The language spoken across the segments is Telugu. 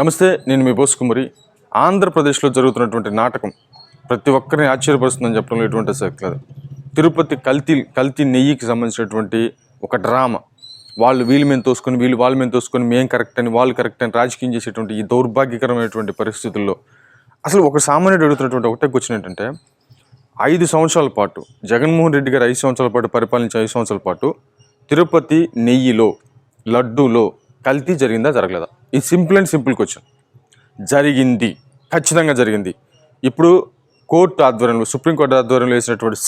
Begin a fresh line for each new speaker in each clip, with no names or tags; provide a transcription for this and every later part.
నమస్తే, నేను మీ బోస్ కుమారి. ఆంధ్రప్రదేశ్లో జరుగుతున్నటువంటి నాటకం ప్రతి ఒక్కరిని ఆశ్చర్యపరుస్తుందని చెప్పడంలో ఎటువంటి శక్తి లేదు. తిరుపతి కల్తీ నెయ్యికి సంబంధించినటువంటి ఒక డ్రామా. వాళ్ళు వీళ్ళ మీద తోసుకొని, వీళ్ళు వాళ్ళ మీద తోసుకొని, మేము కరెక్ట్ అని వాళ్ళు కరెక్ట్ అని రాజకీయం చేసేటువంటి ఈ దౌర్భాగ్యకరమైనటువంటి పరిస్థితుల్లో అసలు ఒక సామాన్యుడు అడుగుతున్నటువంటి ఒకటే క్వశ్చన్ ఏంటంటే, 5 సంవత్సరాల పాటు జగన్మోహన్ రెడ్డి గారు 5 సంవత్సరాల పాటు పరిపాలించే 5 సంవత్సరాల పాటు తిరుపతి నెయ్యిలో, లడ్డూలో కల్తీ జరిగిందా జరగలేదా? ఇది సింపుల్ అండ్ సింపుల్ క్వశ్చన్. జరిగింది, ఖచ్చితంగా జరిగింది. ఇప్పుడు కోర్టు ఆధ్వర్యంలో, సుప్రీంకోర్టు ఆధ్వర్యంలో వేసినటువంటి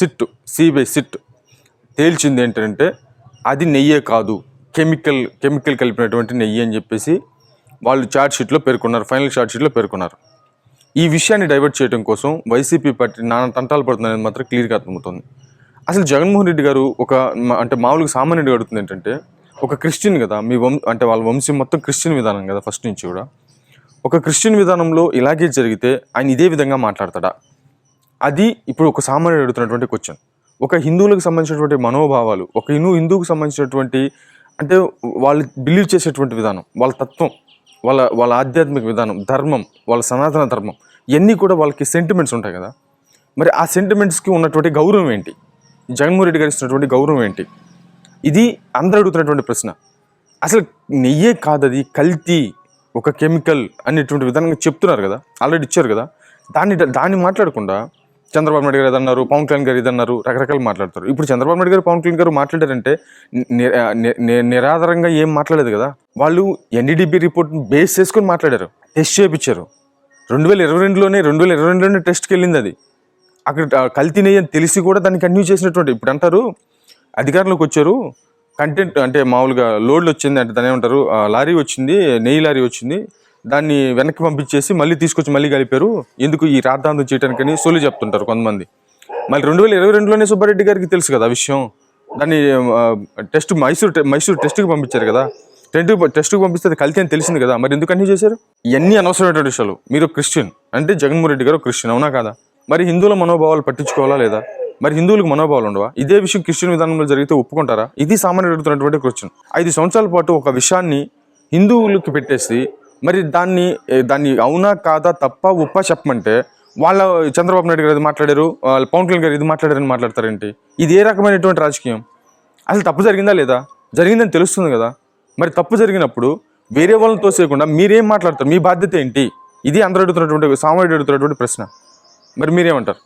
సిబిఐ సిట్ తేల్చింది ఏంటంటే అది నెయ్యే కాదు, కెమికల్ కలిపినటువంటి నెయ్యి అని చెప్పేసి వాళ్ళు ఛార్జ్షీట్లో పేర్కొన్నారు, ఫైనల్ ఛార్జ్షీట్లో పేర్కొన్నారు. ఈ విషయాన్ని డైవర్ట్ చేయడం కోసం వైసీపీ పార్టీ నానా తంటాలు పడుతుందనేది మాత్రం క్లియర్గా అర్థమవుతుంది. అసలు జగన్మోహన్ రెడ్డి గారు అంటే మామూలుగా సామాన్యుడిగా అడుగుతుంది ఏంటంటే, ఒక క్రిస్టియన్ కదా, అంటే వాళ్ళ వంశం మొత్తం క్రిస్టియన్ విధానం కదా ఫస్ట్ నుంచి కూడా. ఒక క్రిస్టియన్ విధానంలో ఇలాగే జరిగితే ఆయన ఇదే విధంగా మాట్లాడతాడా? అది ఇప్పుడు ఒక సామాన్యుడు అడుగుతున్నటువంటి క్వశ్చన్. ఒక హిందువులకు సంబంధించినటువంటి మనోభావాలు, ఒక హిందువుకు సంబంధించినటువంటి అంటే వాళ్ళు బిలీవ్ చేసేటువంటి విధానం, వాళ్ళ తత్వం, వాళ్ళ ఆధ్యాత్మిక విధానం, ధర్మం, వాళ్ళ సనాతన ధర్మం, ఇవన్నీ కూడా వాళ్ళకి సెంటిమెంట్స్ ఉంటాయి కదా. మరి ఆ సెంటిమెంట్స్కి ఉన్నటువంటి గౌరవం ఏంటి? జగన్మోహన్ రెడ్డి గారు ఇస్తున్నటువంటి గౌరవం ఏంటి? ఇది అందరూ అడుగుతున్నటువంటి ప్రశ్న. అసలు నెయ్యే కాదది, కల్తీ, ఒక కెమికల్ అనేటువంటి విధానంగా చెప్తున్నారు కదా, ఆల్రెడీ ఇచ్చారు కదా. దాన్ని మాట్లాడకుండా చంద్రబాబు నాయుడు గారు ఏదన్నారు, పవన్ కళ్యాణ్ గారు ఇదన్నారు, రకరకాలు మాట్లాడతారు. ఇప్పుడు చంద్రబాబు నాయుడు గారు, పవన్ కళ్యాణ్ గారు మాట్లాడారంటే నిరాధారంగా ఏం మాట్లాడలేదు కదా. వాళ్ళు ఎన్డీడీబీ రిపోర్ట్ బేస్ చేసుకొని మాట్లాడారు, టెస్ట్ చేయించారు. 2022లోనే టెస్ట్కి వెళ్ళింది అది. అక్కడ కల్తీ నెయ్యి అని తెలిసి కూడా దాన్ని కంటిన్యూ చేసినటువంటి. ఇప్పుడు అంటారు అధికారంలోకి వచ్చారు, కంటెంట్ అంటే మామూలుగా లోడ్లు వచ్చింది అంటే దాన్ని ఏమంటారు, లారీ వచ్చింది, నెయ్యి లారీ వచ్చింది, దాన్ని వెనక్కి పంపించేసి మళ్ళీ తీసుకొచ్చి మళ్ళీ కలిపారు, ఎందుకు ఈ రాద్ధాంతం చేయడానికని సొల్లు చెప్తుంటారు కొంతమంది. మళ్ళీ 2022లోనే సుబ్బారెడ్డి గారికి తెలుసు కదా ఆ విషయం. దాన్ని మైసూర్ టెస్ట్కి పంపించారు కదా. టెస్ట్కి పంపిస్తే అది కల్తీ అని తెలిసింది కదా, మరి ఎందుకు కంటిన్యూ చేశారు? ఇవన్నీ అనవసరమైనటువంటి విషయాలు. మీరు క్రిస్టియన్ అంటే జగన్మోహన్ రెడ్డి గారు క్రిస్టియన్, అవునా కాదా? మరి హిందువుల మనోభావాలు పట్టించుకోవాలా లేదా? మరి హిందువులకు మనోభావాలు ఉండవా? ఇదే విషయం క్రిస్టియన్ విధానంలో జరిగితే ఒప్పుకుంటారా? ఇది సామాన్యుడు అడుగుతున్నటువంటి క్వశ్చన్. 5 సంవత్సరాల పాటు ఒక విషయాన్ని హిందువులకి పెట్టేసి మరి దాన్ని అవునా కాదా, తప్ప ఉప్ప చెప్పమంటే వాళ్ళ చంద్రబాబు నాయుడు గారు ఇది మాట్లాడారు, వాళ్ళ పవన్ కళ్యాణ్ గారు ఇది మాట్లాడారని మాట్లాడతారేంటి? ఇది ఏ రకమైనటువంటి రాజకీయం? అసలు తప్పు జరిగిందా లేదా? జరిగిందని తెలుస్తుంది కదా. మరి తప్పు జరిగినప్పుడు వేరే వాళ్ళని తోసేయకుండా మీరేం మాట్లాడతారు? మీ బాధ్యత ఏంటి? ఇది అందరూ అడుగుతున్నటువంటి, సామాన్యుడు అడుగుతున్నటువంటి ప్రశ్న. మరి మీరేమంటారు?